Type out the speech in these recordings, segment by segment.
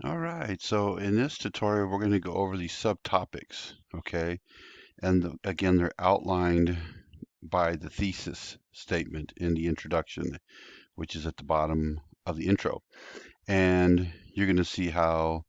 All right, so in this tutorial, we're going to go over these subtopics, okay? And again, they're outlined by the thesis statement in the introduction, which is at the bottom of the intro. And you're going to see how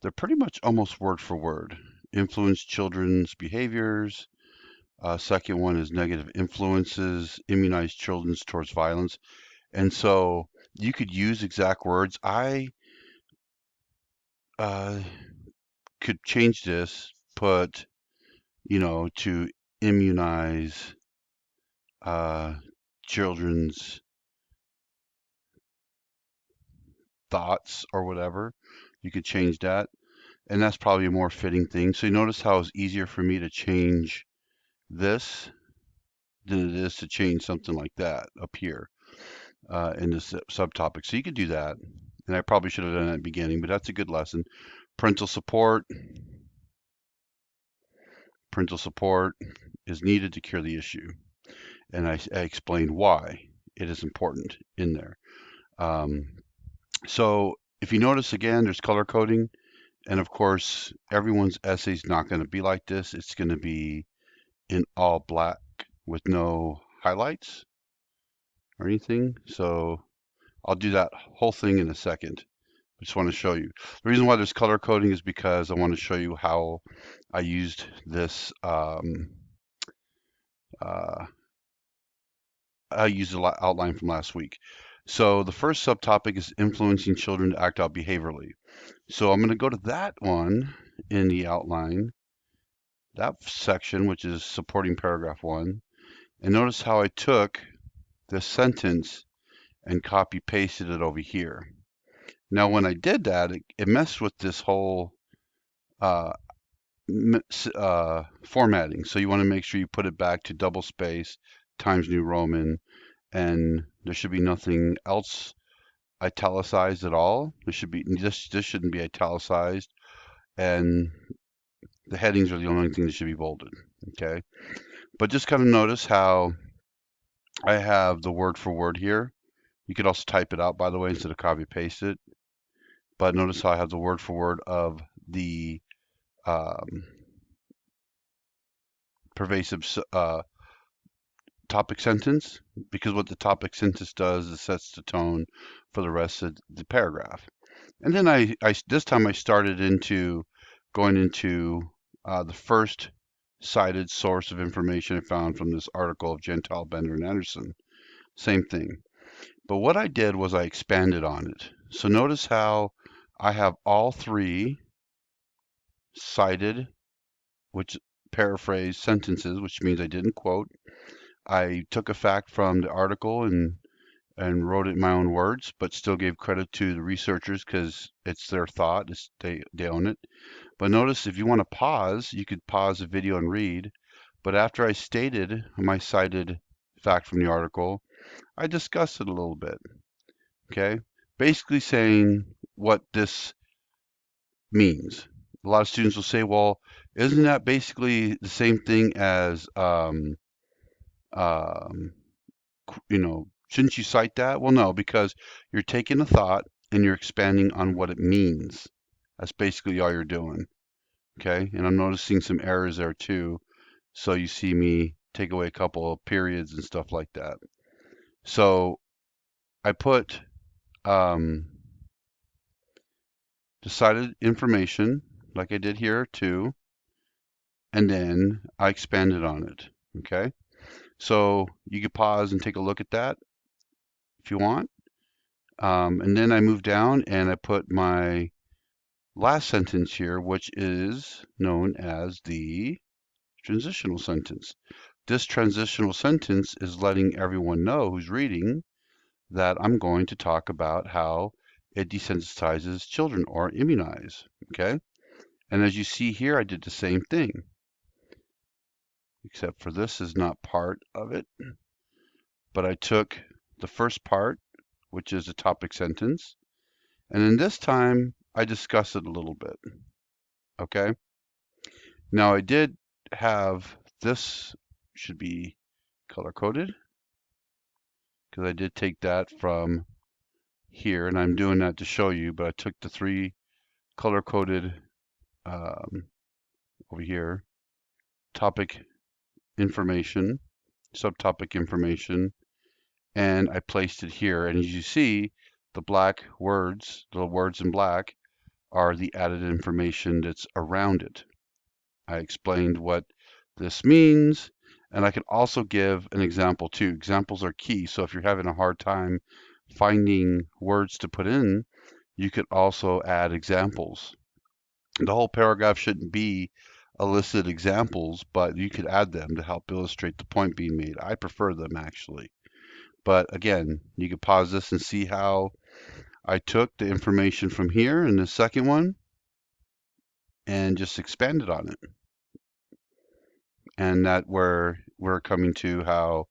they're pretty much almost word for word. Influence children's behaviors. Second one is negative influences, immunize children towards violence. And so you could use exact words. I uh, could change this, put, to immunize uh, children's thoughts or whatever. You could change that. And that's probably a more fitting thing. So you notice how it's easier for me to change this than it is to change something like that up here in this subtopic. So you could do that. And I probably should have done that at the beginning, but that's a good lesson. Parental support. Parental support is needed to cure the issue. And I explained why it is important in there. So if you notice again, there's color coding. And of course, everyone's essay is not going to be like this. It's going to be in all black with no highlights or anything. So I'll do that whole thing in a second. I just want to show you. The reason why there's color coding is because I want to show you how I used this. I used the outline from last week. So the first subtopic is influencing children to act out behaviorally. So I'm going to go to that one in the outline, that section, which is supporting paragraph 1. And notice how I took this sentence and copy pasted it over here. Now, when I did that, it messed with this whole formatting. So you want to make sure you put it back to double space, Times New Roman, and there should be nothing else italicized at all. This shouldn't be italicized, and the headings are the only thing that should be bolded. Okay, but just kind of notice how I have the word for word here. You could also type it out, by the way, instead of copy paste it. But notice how I have the word for word of the pervasive topic sentence, because what the topic sentence does is sets the tone for the rest of the paragraph. And then this time I started going into the first cited source of information I found from this article of Gentile, Bender, and Anderson. Same thing. But what I did was I expanded on it. So notice how I have all three cited, which paraphrase sentences, which means I didn't quote. I took a fact from the article and wrote it in my own words, but still gave credit to the researchers because it's their thought. They own it. But notice if you want to pause, you could pause the video and read. But after I stated my cited fact from the article, I discussed it a little bit. Okay, basically saying what this means. A lot of students will say, well, isn't that basically the same thing as shouldn't you cite that? Well, no, because you're taking a thought and you're expanding on what it means. That's basically all you're doing. Okay, and I'm noticing some errors there too. So you see me take away a couple of periods and stuff like that. So I put decided information like I did here too, and then I expanded on it. Okay, so you could pause and take a look at that if you want. And then I moved down and I put my last sentence here, which is known as the transitional sentence. This transitional sentence is letting everyone know who's reading that I'm going to talk about how it desensitizes children or immunize. Okay. And as you see here, I did the same thing, except for this is not part of it. But I took the first part, which is a topic sentence, and then this time I discuss it a little bit. Okay. Now I did have this should be color coded because I did take that from here, and I'm doing that to show you, but I took the three color-coded over here, topic information, subtopic information, and I placed it here. And as you see, the black words, the words in black, are the added information that's around it. I explained what this means, and I can also give an example too. Examples are key, so if you're having a hard time finding words to put in, you could also add examples. The whole paragraph shouldn't be a listed examples, but you could add them to help illustrate the point being made. I prefer them actually. But again, you could pause this and see how I took the information from here in the second one and just expanded on it. And that where we're coming to how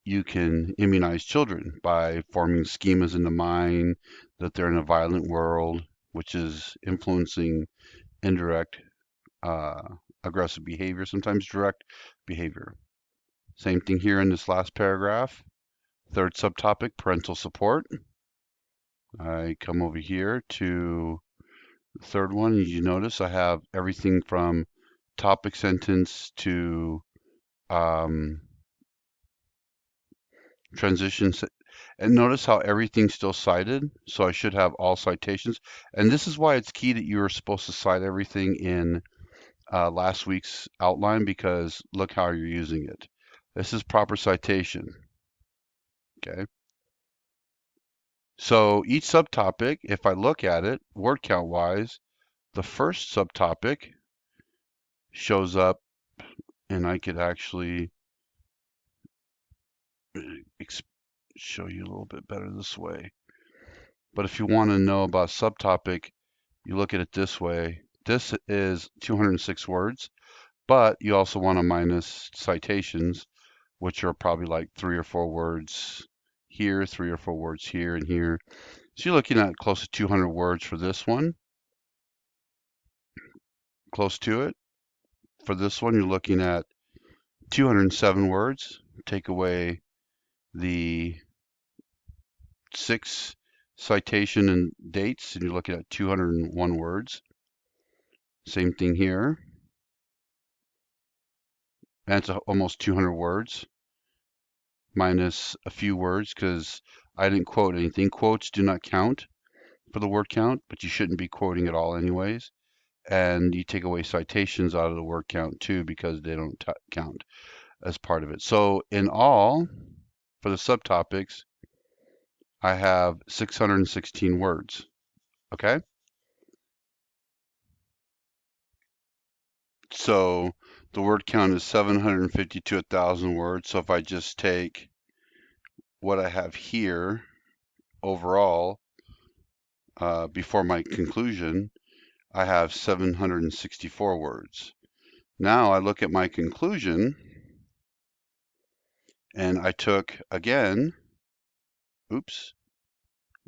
you can immunize children by forming schemas in the mind that they're in a violent world, which is influencing indirect aggressive behavior, sometimes direct behavior. Same thing here in this last paragraph. Third subtopic, parental support. I come over here to the third one. As you notice, I have everything from topic sentence to transition. And notice how everything's still cited. So I should have all citations. And this is why it's key that you are supposed to cite everything in last week's outline, because look how you're using it. This is proper citation. Okay. So each subtopic, if I look at it word count wise, the first subtopic shows up, and I could actually show you a little bit better this way. But if you want to know about subtopic, you look at it this way. This is 206 words, but you also want to minus citations, which are probably like 3 or 4 words here, 3 or 4 words here and here. So you're looking at close to 200 words for this one. Close to it. For this one, you're looking at 207 words. Take away the 6 citation and dates, and you're looking at 201 words. Same thing here. That's almost 200 words, minus a few words because I didn't quote anything. Quotes do not count for the word count, but you shouldn't be quoting at all anyways. And you take away citations out of the word count too because they don't count as part of it. So in all, for the subtopics, I have 616 words. Okay? So the word count is 750 to 1,000 words. So if I just take what I have here overall before my conclusion, I have 764 words. Now I look at my conclusion, and I took, again, oops,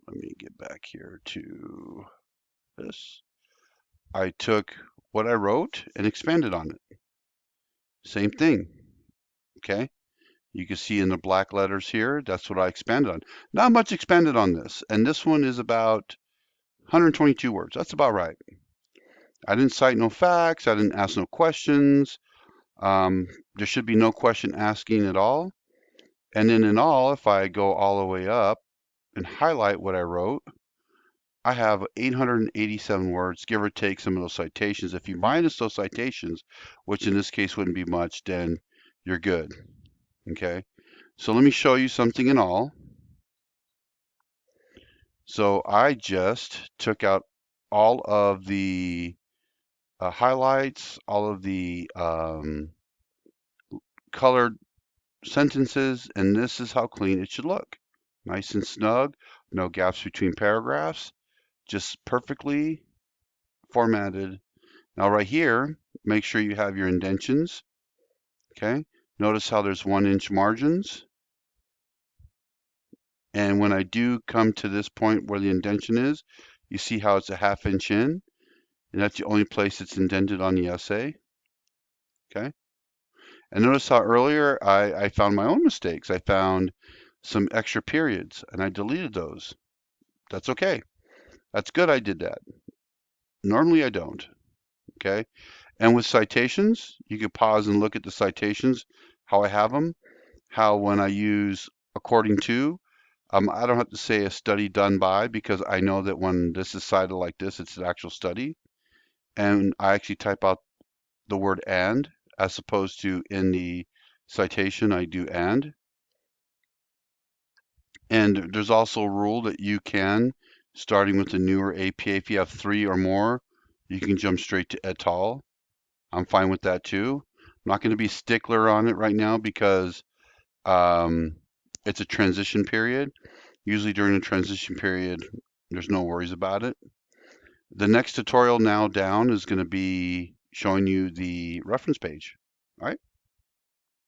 let me get back here to this. I took what I wrote and expanded on it. Same thing, okay? You can see in the black letters here, that's what I expanded on. Not much expanded on this, and this one is about 122 words. That's about right. I didn't cite no facts. I didn't ask no questions. There should be no question asking at all. And then in all, if I go all the way up and highlight what I wrote, I have 887 words, give or take some of those citations. If you minus those citations, which in this case wouldn't be much, then you're good. Okay, so let me show you something in all. So I just took out all of the highlights, all of the colored sentences, and this is how clean it should look. Nice and snug, no gaps between paragraphs, just perfectly formatted. Now right here, make sure you have your indentions. Okay, notice how there's 1-inch margins. And when I do come to this point where the indentation is, you see how it's a 1/2 inch in, and that's the only place it's indented on the essay. Okay, and notice how earlier I found my own mistakes. I found some extra periods and I deleted those. That's okay. That's good I did that. Normally I don't, okay? And with citations, you can pause and look at the citations, how I have them, how when I use according to, I don't have to say a study done by because I know that when this is cited like this, it's an actual study. And I actually type out the word and as opposed to in the citation, I do and. And there's also a rule that you can, starting with the newer APA, if you have 3 or more, you can jump straight to et al. I'm fine with that too. I'm not going to be stickler on it right now because um, it's a transition period. Usually during the transition period, there's no worries about it. The next tutorial now down is going to be showing you the reference page. All right.